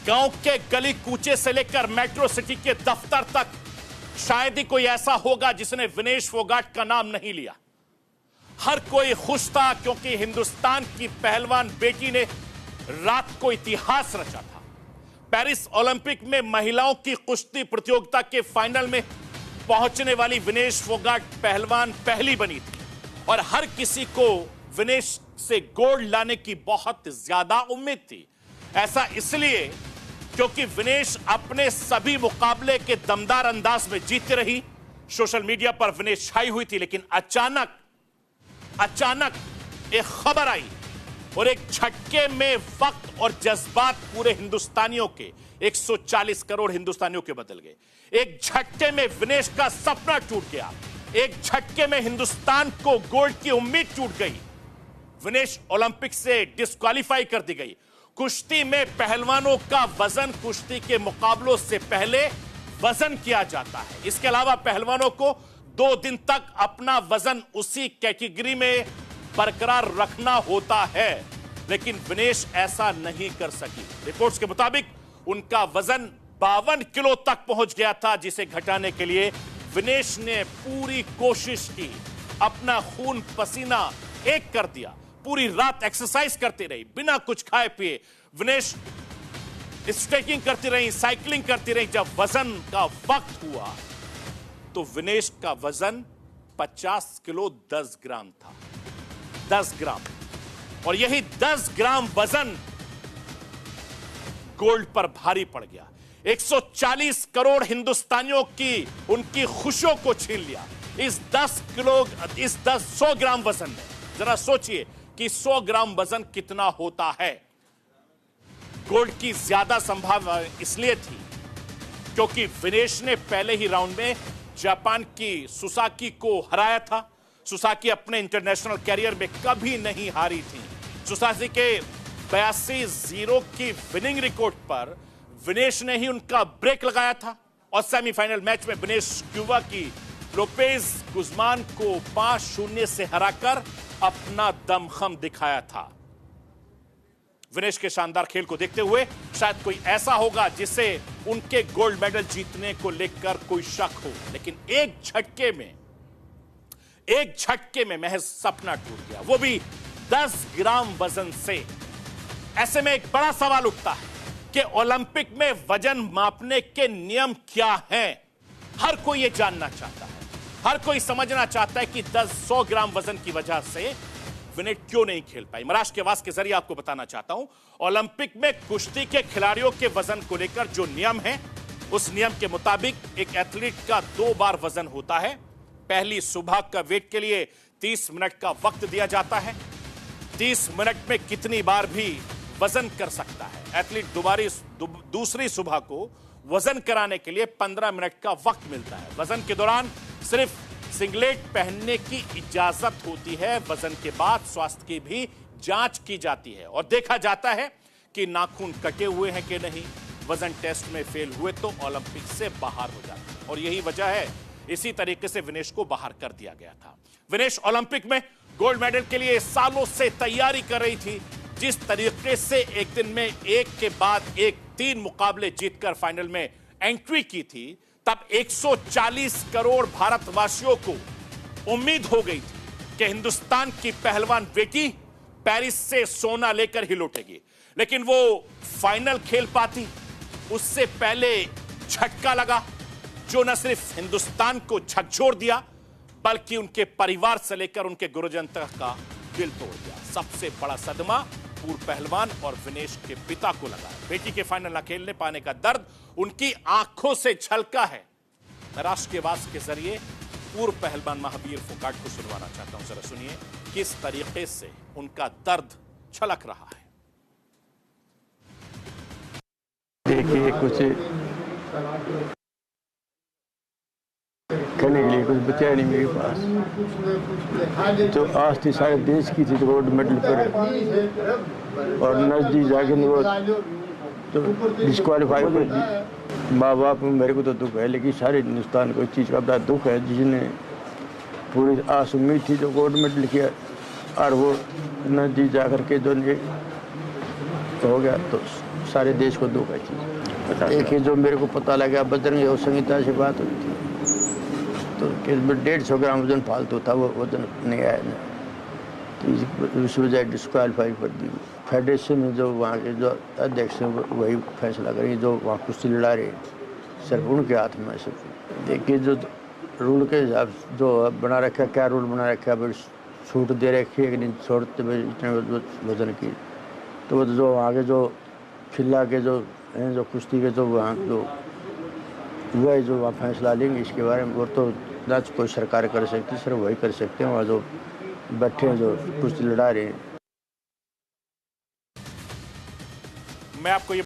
गांव के गली कूचे से लेकर मेट्रो सिटी के दफ्तर तक शायद ही कोई ऐसा होगा जिसने विनेश फोगाट का नाम नहीं लिया। हर कोई खुश था क्योंकि हिंदुस्तान की पहलवान बेटी ने रात को इतिहास रचा था। पेरिस ओलंपिक में महिलाओं की कुश्ती प्रतियोगिता के फाइनल में पहुंचने वाली विनेश फोगाट पहलवान पहली बनी थी और हर किसी को विनेश से गोल्ड लाने की बहुत ज्यादा उम्मीद थी। ऐसा इसलिए क्योंकि विनेश अपने सभी मुकाबले के दमदार अंदाज में जीतती रही। सोशल मीडिया पर विनेश छाई हुई थी, लेकिन अचानक एक खबर आई और एक झटके में वक्त और जज्बात पूरे हिंदुस्तानियों के 140 करोड़ हिंदुस्तानियों के बदल गए। एक झटके में विनेश का सपना टूट गया। एक झटके में हिंदुस्तान को गोल्ड की उम्मीद टूट गई। विनेश ओलंपिक से डिस्क्वालीफाई कर दी गई। कुश्ती में पहलवानों का वजन कुश्ती के मुकाबलों से पहले वजन किया जाता है। इसके अलावा पहलवानों को 2 दिन तक अपना वजन उसी कैटेगरी में बरकरार रखना होता है, लेकिन विनेश ऐसा नहीं कर सकी। रिपोर्ट्स के मुताबिक उनका वजन 52 किलो तक पहुंच गया था, जिसे घटाने के लिए विनेश ने पूरी कोशिश की। अपना खून पसीना एक कर दिया। पूरी रात एक्सरसाइज करती रही, बिना कुछ खाए पिए। विनेश स्ट्रेचिंग करती रही, साइकिलिंग करती रही। जब वजन का वक्त हुआ तो विनेश का वजन 50 किलो 10 ग्राम था। 10 ग्राम, और यही 10 ग्राम वजन गोल्ड पर भारी पड़ गया। 140 करोड़ हिंदुस्तानियों की उनकी खुशियों को छीन लिया इस 100 ग्राम वजन ने। जरा सोचिए कि 100 ग्राम वजन कितना होता है। गोल्ड की ज्यादा संभावना इसलिए थी क्योंकि विनेश ने पहले ही राउंड में जापान की सुसाकी को हराया था। सुसाकी अपने इंटरनेशनल कैरियर में कभी नहीं हारी थी। सुसाकी के 82-0 की विनिंग रिकॉर्ड पर विनेश ने ही उनका ब्रेक लगाया था और सेमीफाइनल मैच में विनेश क्यूबा की लोपेज गुजमान को 5-0 से हराकर अपना दमखम दिखाया था। विनेश के शानदार खेल को देखते हुए शायद कोई ऐसा होगा जिसे उनके गोल्ड मेडल जीतने को लेकर कोई शक हो, लेकिन एक झटके में महज सपना टूट गया, वो भी 10 ग्राम वजन से। ऐसे में एक बड़ा सवाल उठता है कि ओलंपिक में वजन मापने के नियम क्या हैं। हर कोई यह जानना चाहता है, हर कोई समझना चाहता है कि 100 ग्राम वजन की वजह से विनेश क्यों नहीं खेल पाई। महाराष्ट्र के आवाज के जरिए आपको बताना चाहता हूं, ओलंपिक में कुश्ती के खिलाड़ियों के वजन को लेकर जो नियम है, उस नियम के मुताबिक एक एथलीट का 2 बार वजन होता है। पहली सुबह का वेट के लिए 30 मिनट का वक्त दिया जाता है। 30 मिनट में कितनी बार भी वजन कर सकता है। एथलीट दूसरी सुबह को वजन कराने के लिए 15 मिनट का वक्त मिलता है। वजन के दौरान सिर्फ सिंगलेट पहनने की इजाजत होती है। वजन के बाद स्वास्थ्य की भी जांच की जाती है और देखा जाता है कि नाखून कटे हुए हैं कि नहीं। वजन टेस्ट में फेल हुए तो ओलंपिक से बाहर हो जाते हैं और यही वजह है, इसी तरीके से विनेश को बाहर कर दिया गया था। विनेश ओलंपिक में गोल्ड मेडल के लिए सालों से तैयारी कर रही थी। जिस तरीके से एक दिन में एक के बाद एक 3 मुकाबले जीतकर फाइनल में एंट्री की थी, तब 140 करोड़ भारतवासियों को उम्मीद हो गई थी कि हिंदुस्तान की पहलवान बेटी पेरिस से सोना लेकर ही लौटेगी। लेकिन वो फाइनल खेल पाती उससे पहले झटका लगा, जो न सिर्फ हिंदुस्तान को झकझोर दिया बल्कि उनके परिवार से लेकर उनके गुरुजन तक का दिल तोड़ दिया। सबसे बड़ा सदमा पूर्व पहलवान और विनेश के पिता को लगा। बेटी के फाइनल न खेलने पाने का दर्द उनकी आंखों से छलका है। मैं राष्ट्र के आवाज के जरिए पूर्व पहलवान महावीर फोगाट को सुनवाना चाहता हूं। जरा सुनिए किस तरीके से उनका दर्द छलक रहा है। देखिए, कुछ करने के लिए कुछ बचा नहीं मेरे पास। तो आज थी सारे देश की थी गोल्ड मेडल पर, और नजदीक जाके वो तो डिस्क्वालीफाई कर दी। माँ बाप में मेरे को तो दुख है, लेकिन सारे हिंदुस्तान को इस चीज़ का बड़ा दुख है जिसने पूरी आस उम्मीद थी जो गोल्ड मेडल किया, और वो नजदीक जा कर के जो हो गया तो सारे देश को धोखा चीज। एक ही जो मेरे को पता लगा बजरंग योग संहिता से बात हुई थी तो 150 ग्राम वजन फालतू था, वो वजन नहीं आया ना, तो इस वजह डिस्क्वालीफाई कर दी। फेडरेशन में जो वहाँ के जो अध्यक्ष हैं वही फैसला करेंगे, जो वहाँ कुश्ती लड़ा रहे सिर्फ उनके हाथ में सब। देखिए जो रूल के हिसाब जो बना रखा, क्या रूल बना रखा है, छूट दे रखी है कि नहीं छोड़ते इतने वजन की, तो वो जो वहाँ के जो खिला के जो हैं जो कुश्ती के जो वहाँ जो वह जो वहाँ फैसला लेंगे इसके बारे में, वो तो ना कोई सरकार कर सकती, सिर्फ वही कर सकते हैं वहाँ जो बैठे हैं जो कुश्ती लड़ा रहे हैं। मैं आपको ये